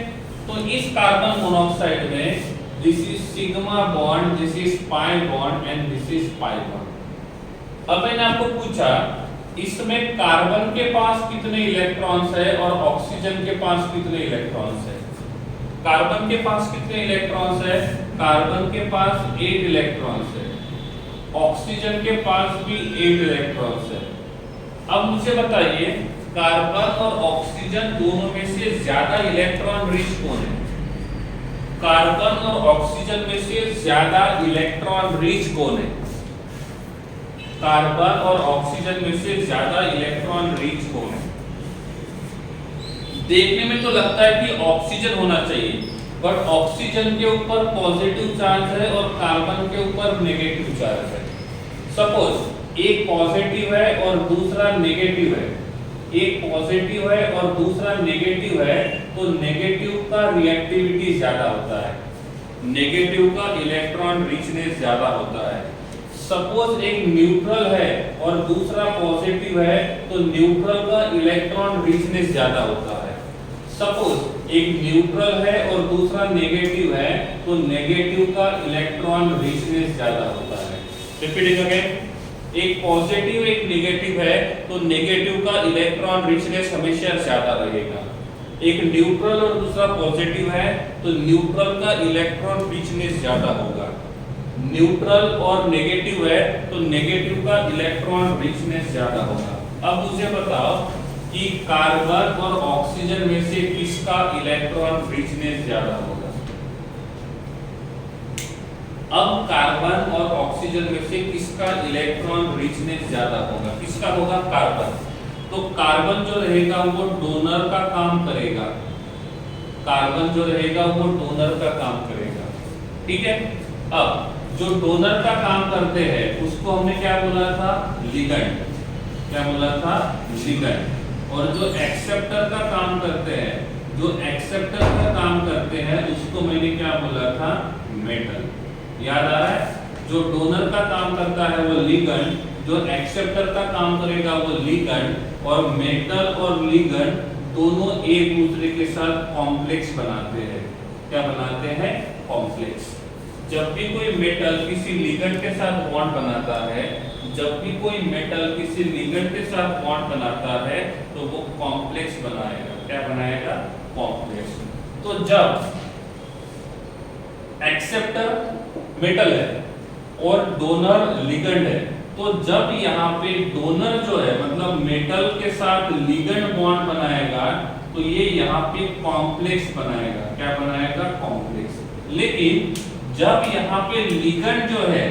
तो इस कार्बन मोनोऑक्साइड में this is sigma bond, this is pi bond and this is pi bond. अब मैंने आपको पूछा इसमें कार्बन के पास कितने इलेक्ट्रॉन्स है और ऑक्सीजन के पास कितने इलेक्ट्रॉन्स है। कार्बन के पास कितने इलेक्ट्रॉन्स है? कार्बन के पास 8 इलेक्ट्रॉन्स है, ऑक्सीजन के पास भी 8 इलेक्ट्रॉन्स है। अब मुझे बताइए कार्बन और ऑक्सीजन दोनों में से ज्यादा इलेक्ट्रॉन रिच कौन है? कार्बन और ऑक्सीजन में से ज्यादा इलेक्ट्रॉन रिच कौन है? कार्बन और ऑक्सीजन में से ज्यादा इलेक्ट्रॉन रिच कौन है? देखने में तो लगता है कि ऑक्सीजन होना चाहिए, बट ऑक्सीजन के ऊपर पॉजिटिव चार्ज है और कार्बन के ऊपर नेगेटिव चार्ज है। सपोज एक पॉजिटिव है और दूसरा नेगेटिव है, एक पॉजिटिव है और दूसरा नेगेटिव है, तो नेगेटिव का रिएक्टिविटी ज्यादा होता है, नेगेटिव का इलेक्ट्रॉन रिचनेस ज्यादा होता है। सपोज एक न्यूट्रल है और दूसरा पॉजिटिव है, तो न्यूट्रल का इलेक्ट्रॉन रिचनेस ज्यादा होता है। सपोज एक न्यूट्रल है और दूसरा नेगेटिव है, तो नेगेटिव का इलेक्ट्रॉन रिचनेस ज्यादा होता है। रिपीटिंग अगेन, एक पॉजिटिव एक नेगेटिव है, तो नेगेटिव का इलेक्ट्रॉन रिचनेस हमेशा ज्यादा रहेगा। एक न्यूट्रल और दूसरा पॉजिटिव है, तो न्यूट्रल का इलेक्ट्रॉन रिचनेस ज्यादा होगा। न्यूट्रल और नेगेटिव है, तो नेगेटिव का इलेक्ट्रॉन रिचनेस ज्यादा होगा। अब मुझे बताओ कि कार्बन और ऑक्सीजन में से किसका इलेक्ट्रॉन रिचनेस ज्यादा होगा? अब कार्बन और ऑक्सीजन में से किसका इलेक्ट्रॉन रिचनेस ज्यादा होगा? किसका होगा? कार्बन। तो कार्बन जो रहेगा वो डोनर का काम करेगा, कार्बन जो रहेगा वो डोनर का काम करेगा, ठीक है। अब जो डोनर का काम करते हैं उसको हमने क्या बोला था? लिगेंड। क्या बोला था? लिगेंड। और जो एक्सेप्टर का काम करते हैं, जो एक्सेप्टर का काम करते हैं उसको मैंने क्या बोला था? मेटल। याद आ रहा है? जो डोनर का काम करता है वो लिगेंड, जो एक्सेप्टर का काम करेगा वो लिगेंड, और मेटल और लिगेंड दोनों एक दूसरे के साथ कॉम्प्लेक्स बनाते हैं। क्या बनाते हैं? कॉम्प्लेक्स। जब भी कोई मेटल किसी लिगेंड के साथ बॉन्ड बनाता है, जब भी कोई मेटल किसी लिगेंड के साथ बॉन्ड बनाता है, तो वो कॉम्प्लेक्स बनाएगा। क्या बनाएगा? कॉम्प्लेक्स। तो जब एक्सेप्टर मेटल है और डोनर लिगेंड है, तो जब यहाँ पे डोनर जो है मतलब मेटल के साथ लिगेंड बॉन्ड बनाएगा, तो ये यहाँ पे कॉम्प्लेक्स बनाएगा। क्या बनाएगा? कॉम्प्लेक्स। लेकिन जब यहाँ पे लिगेंड जो है,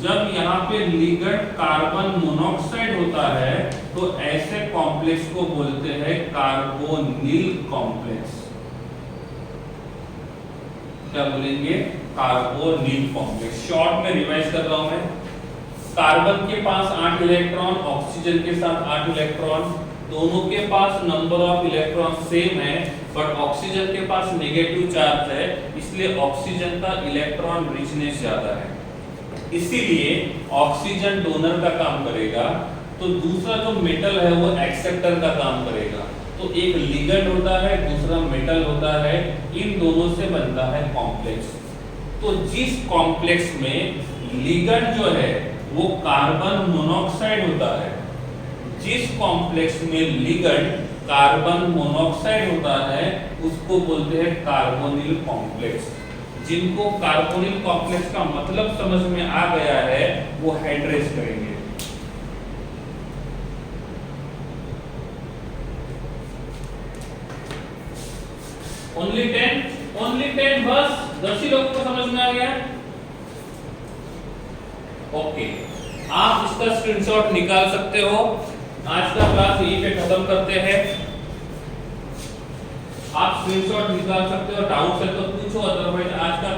जब यहाँ पे लिगेंड कार्बन मोनोऑक्साइड होता है, तो ऐसे कॉम्प्लेक्स को बोलते हैं कार्बोनिल कॉम्प्लेक्स। क्या बोलेंगे? Carbonyl complex. शॉर्ट में रिवाइज कर रहा हूं मैं। कार्बन के पास 8 इलेक्ट्रॉन, ऑक्सीजन के साथ 8 इलेक्ट्रॉन, दोनों के पास नंबर ऑफ इलेक्ट्रॉन सेम है, बट ऑक्सीजन के पास नेगेटिव चार्ज है, इसलिए ऑक्सीजन का इलेक्ट्रॉन रिचनेस ज्यादा है, इसीलिए ऑक्सीजन डोनर का काम करेगा, तो दूसरा जो मेटल है वो एक्सेप्टर का काम करेगा। तो एक लिगेंड होता है, दूसरा मेटल होता है, इन दोनों से बनता है कॉम्प्लेक्स। तो जिस कॉम्प्लेक्स में लिगेंड जो है वो कार्बन मोनोऑक्साइड होता है, जिस कॉम्प्लेक्स में लिगेंड कार्बन मोनोऑक्साइड होता है, उसको बोलते हैं कार्बोनिल कॉम्प्लेक्स। जिनको कार्बोनिल कॉम्प्लेक्स का मतलब समझ में आ गया है वो हाइड्रेस करेंगे। ओनली 10 बस 10 ही लोगों को समझ में आ गया। ओके, आप इसका स्क्रीनशॉट निकाल सकते हो। आज का क्लास यहीं पे खत्म करते हैं। आप स्क्रीनशॉट निकाल सकते हो, डाउट है तो पूछो, अदरवाइज आज का